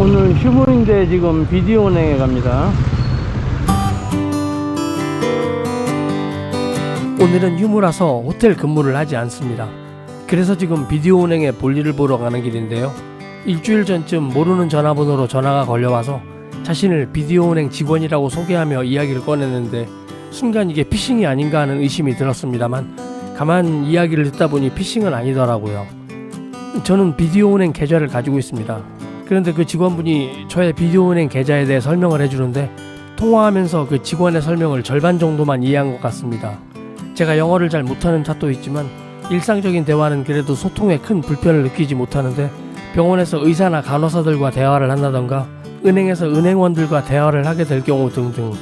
오늘 휴무인데 지금 비디오은행에 갑니다. 오늘은 휴무라서 호텔 근무를 하지 않습니다. 그래서 지금 비디오은행에 볼일을 보러 가는 길인데요. 일주일 전쯤 모르는 전화번호로 전화가 걸려와서 자신을 비디오은행 직원이라고 소개하며 이야기를 꺼냈는데 순간 이게 피싱이 아닌가 하는 의심이 들었습니다만 가만 이야기를 듣다 보니 피싱은 아니더라고요. 저는 비디오은행 계좌를 가지고 있습니다. 그런데 그 직원분이 저의 비디오은행 계좌에 대해 설명을 해주는데 통화하면서 그 직원의 설명을 절반 정도만 이해한 것 같습니다. 제가 영어를 잘 못하는 탓도 있지만 일상적인 대화는 그래도 소통에 큰 불편을 느끼지 못하는데 병원에서 의사나 간호사들과 대화를 한다던가 은행에서 은행원들과 대화를 하게 될 경우 등등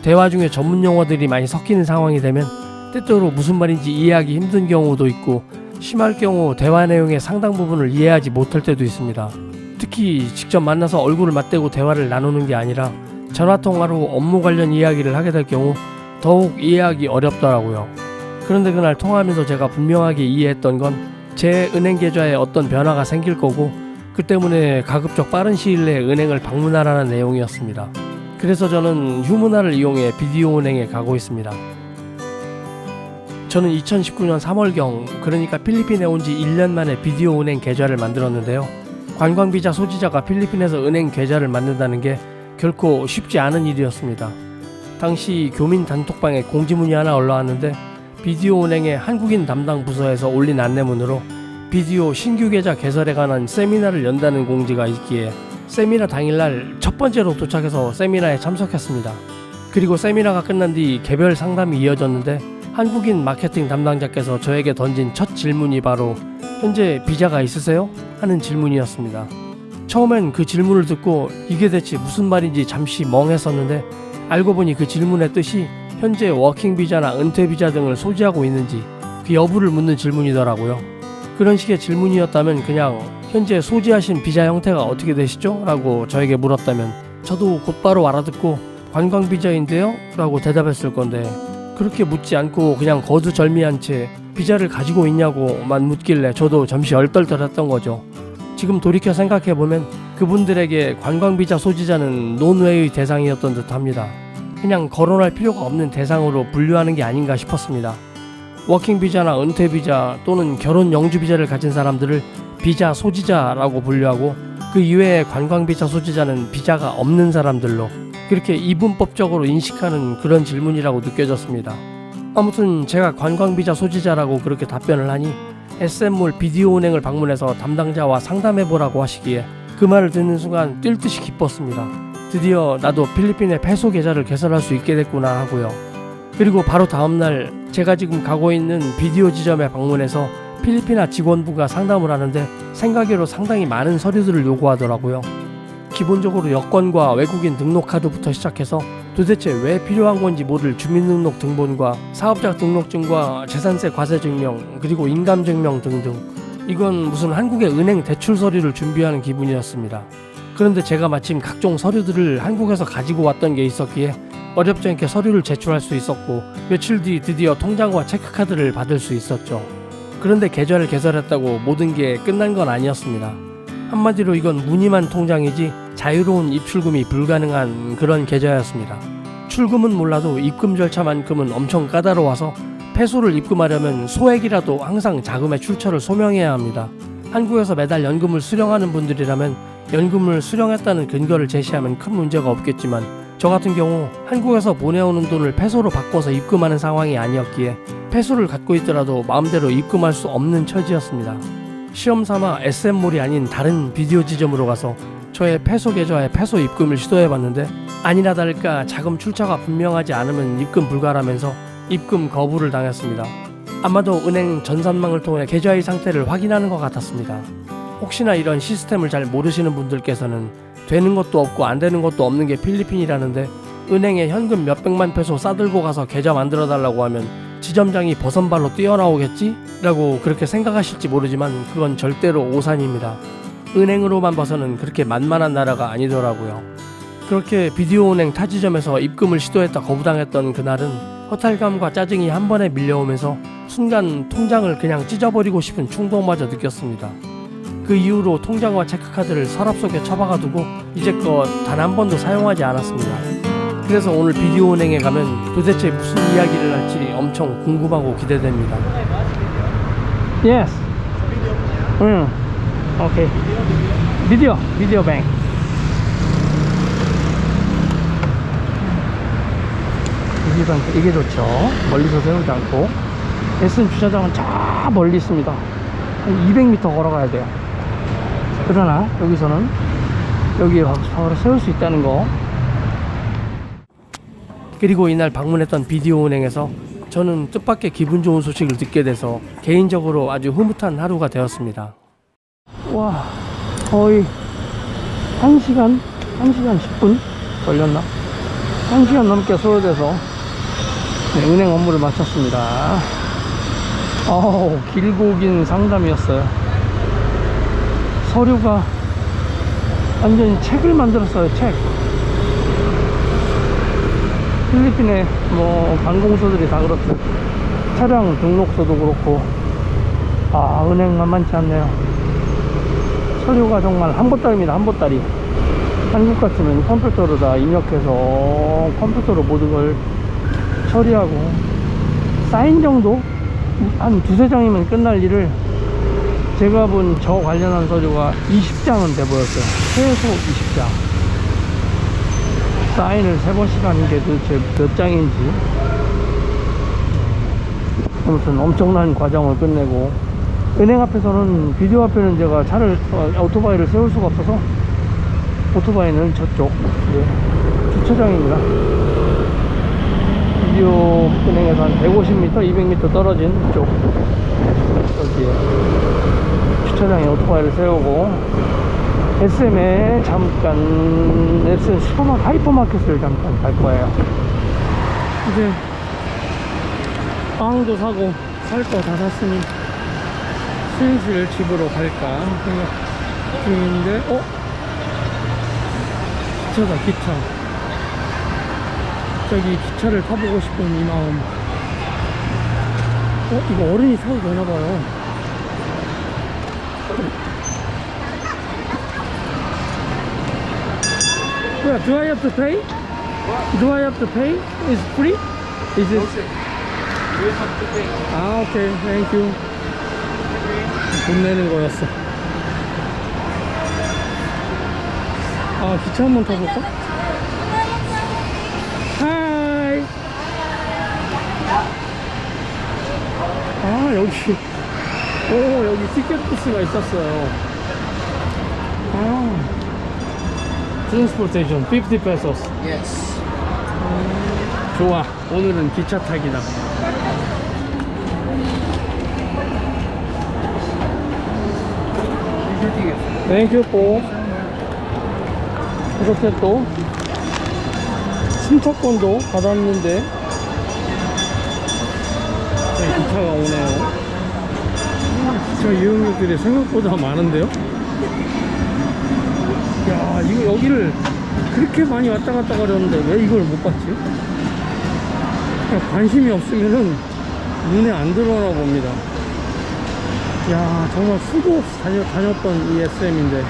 대화 중에 전문 용어들이 많이 섞이는 상황이 되면 때때로 무슨 말인지 이해하기 힘든 경우도 있고 심할 경우 대화 내용의 상당 부분을 이해하지 못할 때도 있습니다. 특히 직접 만나서 얼굴을 맞대고 대화를 나누는 게 아니라 전화통화로 업무 관련 이야기를 하게 될 경우 더욱 이해하기 어렵더라고요. 그런데 그날 통화하면서 제가 분명하게 이해했던 건 제 은행 계좌에 어떤 변화가 생길 거고 그 때문에 가급적 빠른 시일 내에 은행을 방문하라는 내용이었습니다. 그래서 저는 휴무날을 이용해 비디오은행에 가고 있습니다. 저는 2019년 3월경 그러니까 필리핀에 온 지 1년 만에 비디오은행 계좌를 만들었는데요. 관광비자 소지자가 필리핀에서 은행 계좌를 만든다는 게 결코 쉽지 않은 일이었습니다. 당시 교민 단톡방에 공지문이 하나 올라왔는데 비디오은행의 한국인 담당 부서에서 올린 안내문으로 비디오 신규 계좌 개설에 관한 세미나를 연다는 공지가 있기에 세미나 당일날 첫 번째로 도착해서 세미나에 참석했습니다. 그리고 세미나가 끝난 뒤 개별 상담이 이어졌는데 한국인 마케팅 담당자께서 저에게 던진 첫 질문이 바로 현재 비자가 있으세요? 하는 질문이었습니다. 처음엔 그 질문을 듣고 이게 대체 무슨 말인지 잠시 멍했었는데 알고 보니 그 질문의 뜻이 현재 워킹 비자나 은퇴 비자 등을 소지하고 있는지 그 여부를 묻는 질문이더라고요. 그런 식의 질문이었다면 그냥 현재 소지하신 비자 형태가 어떻게 되시죠? 라고 저에게 물었다면 저도 곧바로 알아듣고 관광 비자인데요? 라고 대답했을 건데 그렇게 묻지 않고 그냥 거두절미한 채 비자를 가지고 있냐고만 묻길래 저도 잠시 얼떨떨했던 거죠. 지금 돌이켜 생각해보면 그분들에게 관광 비자 소지자는 논외의 대상이었던 듯 합니다. 그냥 거론할 필요가 없는 대상으로 분류하는 게 아닌가 싶었습니다. 워킹 비자나 은퇴 비자 또는 결혼 영주 비자를 가진 사람들을 비자 소지자라고 분류하고 그 이외의 관광 비자 소지자는 비자가 없는 사람들로 그렇게 이분법적으로 인식하는 그런 질문이라고 느껴졌습니다. 아무튼 제가 관광 비자 소지자라고 그렇게 답변을 하니 SM몰 비디오은행을 방문해서 담당자와 상담해보라고 하시기에 그 말을 듣는 순간 뛸 듯이 기뻤습니다. 드디어 나도 필리핀에 페소 계좌를 개설할 수 있게 됐구나 하고요. 그리고 바로 다음날 제가 지금 가고 있는 비디오 지점에 방문해서 필리핀아 직원분과 상담을 하는데 생각외로 상당히 많은 서류들을 요구하더라고요. 기본적으로 여권과 외국인 등록카드부터 시작해서 도대체 왜 필요한 건지 모를 주민등록 등본과 사업자 등록증과 재산세 과세증명 그리고 인감증명 등등 이건 무슨 한국의 은행 대출 서류를 준비하는 기분이었습니다. 그런데 제가 마침 각종 서류들을 한국에서 가지고 왔던 게 있었기에 어렵지 않게 서류를 제출할 수 있었고 며칠 뒤 드디어 통장과 체크카드를 받을 수 있었죠. 그런데 계좌를 개설했다고 모든 게 끝난 건 아니었습니다. 한마디로 이건 무늬만 통장이지 자유로운 입출금이 불가능한 그런 계좌였습니다. 출금은 몰라도 입금 절차만큼은 엄청 까다로워서 페소를 입금하려면 소액이라도 항상 자금의 출처를 소명해야 합니다. 한국에서 매달 연금을 수령하는 분들이라면 연금을 수령했다는 근거를 제시하면 큰 문제가 없겠지만 저 같은 경우 한국에서 보내오는 돈을 페소로 바꿔서 입금하는 상황이 아니었기에 페소를 갖고 있더라도 마음대로 입금할 수 없는 처지였습니다. 시험삼아 SM몰이 아닌 다른 비디오 지점으로 가서 저의 페소 계좌에 페소 입금을 시도해봤는데 아니나 다를까 자금 출처가 분명하지 않으면 입금 불가라면서 입금 거부를 당했습니다. 아마도 은행 전산망을 통해 계좌의 상태를 확인하는 것 같았습니다. 혹시나 이런 시스템을 잘 모르시는 분들께서는 되는 것도 없고 안 되는 것도 없는 게 필리핀이라는데 은행에 현금 몇백만 페소 싸들고 가서 계좌 만들어 달라고 하면 지점장이 버선발로 뛰어나오겠지? 라고 그렇게 생각하실지 모르지만 그건 절대로 오산입니다. 은행으로만 봐서는 그렇게 만만한 나라가 아니더라고요. 그렇게 비디오은행 타지점에서 입금을 시도했다 거부당했던 그날은 허탈감과 짜증이 한 번에 밀려오면서 순간 통장을 그냥 찢어버리고 싶은 충동마저 느꼈습니다. 그 이후로 통장과 체크카드를 서랍 속에 처박아두고 이제껏 단 한 번도 사용하지 않았습니다. 그래서 오늘 비디오 은행에 가면 도대체 무슨 이야기를 할지 엄청 궁금하고 기대됩니다. Yes. Okay. Video bank. 비디오 bank 이게 좋죠. 멀리서 세우지 않고. SM 주차장은 저 멀리 있습니다. 한 200m 걸어가야 돼요. 그러나 여기서는 여기에 바로 세울 수 있다는 거. 그리고 이날 방문했던 비디오 은행에서 저는 뜻밖의 기분 좋은 소식을 듣게 돼서 개인적으로 아주 흐뭇한 하루가 되었습니다. 와, 거의 1시간 10분 걸렸나? 1시간 넘게 소요돼서 은행 업무를 마쳤습니다. 길고 긴 상담이었어요. 서류가 완전히 책을 만들었어요. 책. 필리핀의 관공서들이 다 그렇듯 차량 등록서도 그렇고 은행 만만치 않네요. 서류가 정말 한 보따리입니다. 한 보따리. 한국 같으면 컴퓨터로 다 입력해서 컴퓨터로 모든 걸 처리하고 사인 정도? 한 두세 장이면 끝날 일을 제가 본 저 관련한 서류가 20장은 돼 보였어요. 최소 20장. 사인을 3번씩 하는 게 도대체 몇 장인지. 아무튼 엄청난 과정을 끝내고, 은행 앞에서는, 비디오 앞에는 제가 오토바이를 세울 수가 없어서 오토바이는 저쪽 주차장입니다. 비디오 은행에서 한 150m, 200m 떨어진 쪽 여기에 주차장에 오토바이를 세우고 SM에 잠깐 SM 하이퍼마켓을 잠깐 갈 거예요. 이제 빵도 사고 살 거 다 샀으니 슬슬 집으로 갈까 생각 중인데 기차다. 기차. 갑자기 기차를 타보고 싶은 이 마음. 이거 어른이 타도 되나봐요. Yeah, do I have to pay? Do I have to pay? Is it free? Is it? You have to pay. Okay, thank you. 돈 내는 거였어. 기차 한번 타볼까? 하이. 여기 티켓 부스가 있었어요. Transportation 50 pesos. Yes. 좋아. 오늘은 기차 타기다. 땡큐 뽀. 이렇게 또 승차권도 받았는데 기차가 오네요. 기차 이용객들이 생각보다 많은데요? 야, 이거 여기를 그렇게 많이 왔다 갔다 가려는데 왜 이걸 못 봤지? 그냥 관심이 없으면은 눈에 안 들어오나 봅니다. 야, 정말 수도 없이 다녔던 이 SM인데.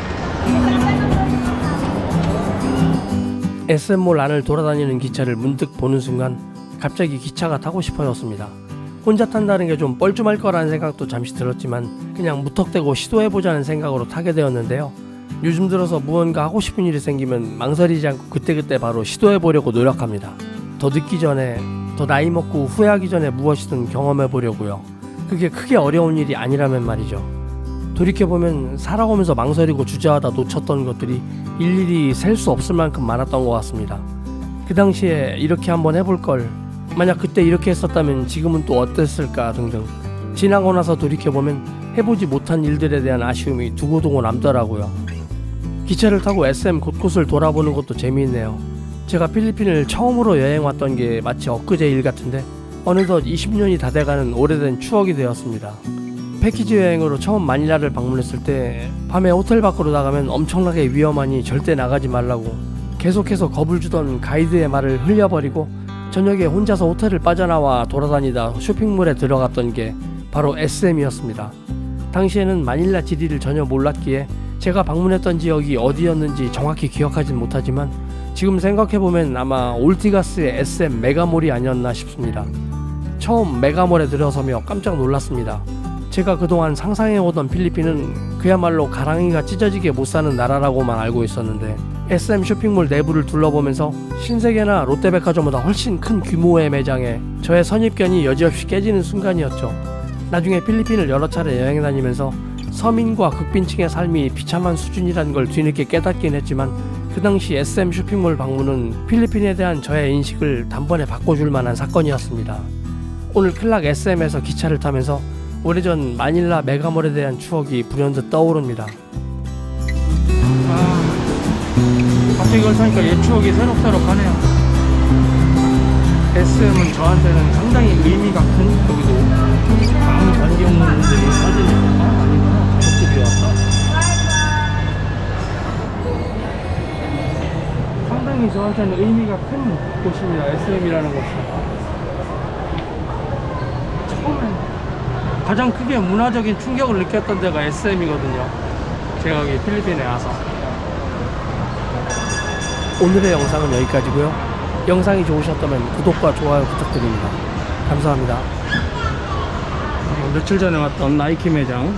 SM몰 안을 돌아다니는 기차를 문득 보는 순간 갑자기 기차가 타고 싶어졌습니다. 혼자 탄다는 게 좀 뻘쭘할 거라는 생각도 잠시 들었지만 그냥 무턱대고 시도해보자는 생각으로 타게 되었는데요. 요즘 들어서 무언가 하고 싶은 일이 생기면 망설이지 않고 그때그때 바로 시도해보려고 노력합니다. 더 늦기 전에, 더 나이 먹고 후회하기 전에 무엇이든 경험해보려고요. 그게 크게 어려운 일이 아니라면 말이죠. 돌이켜보면 살아오면서 망설이고 주저하다 놓쳤던 것들이 일일이 셀 수 없을 만큼 많았던 것 같습니다. 그 당시에 이렇게 한번 해볼걸, 만약 그때 이렇게 했었다면 지금은 또 어땠을까 등등. 지나고 나서 돌이켜보면 해보지 못한 일들에 대한 아쉬움이 두고두고 남더라고요. 기차를 타고 SM 곳곳을 돌아보는 것도 재미있네요. 제가 필리핀을 처음으로 여행 왔던 게 마치 엊그제 일 같은데 어느덧 20년이 다 돼가는 오래된 추억이 되었습니다. 패키지 여행으로 처음 마닐라를 방문했을 때 밤에 호텔 밖으로 나가면 엄청나게 위험하니 절대 나가지 말라고 계속해서 겁을 주던 가이드의 말을 흘려버리고 저녁에 혼자서 호텔을 빠져나와 돌아다니다 쇼핑몰에 들어갔던 게 바로 SM이었습니다. 당시에는 마닐라 지리를 전혀 몰랐기에 제가 방문했던 지역이 어디였는지 정확히 기억하진 못하지만 지금 생각해보면 아마 올티가스의 SM 메가몰이 아니었나 싶습니다. 처음 메가몰에 들어서며 깜짝 놀랐습니다. 제가 그동안 상상해오던 필리핀은 그야말로 가랑이가 찢어지게 못 사는 나라라고만 알고 있었는데 SM 쇼핑몰 내부를 둘러보면서 신세계나 롯데백화점보다 훨씬 큰 규모의 매장에 저의 선입견이 여지없이 깨지는 순간이었죠. 나중에 필리핀을 여러 차례 여행 다니면서 서민과 극빈층의 삶이 비참한 수준이라는 걸 뒤늦게 깨닫긴 했지만 그 당시 SM 쇼핑몰 방문은 필리핀에 대한 저의 인식을 단번에 바꿔줄 만한 사건이었습니다. 오늘 클락 SM에서 기차를 타면서 오래전 마닐라 메가몰에 대한 추억이 불현듯 떠오릅니다. 갑자기 이걸 타니까 옛 추억이 새록새록하네요. SM은 저한테는 상당히 의미가 큰, 여기도 강 관계용분들이 사진이 아니구나, 가족들이 왔다. 상당히 저한테는 의미가 큰 곳입니다. SM이라는 곳이. 처음에 가장 크게 문화적인 충격을 느꼈던 데가 SM이거든요. 제가 여기 필리핀에 와서. 오늘의 영상은 여기까지고요. 영상이 좋으셨다면 구독과 좋아요 부탁드립니다. 감사합니다. 며칠 전에 왔던 나이키 매장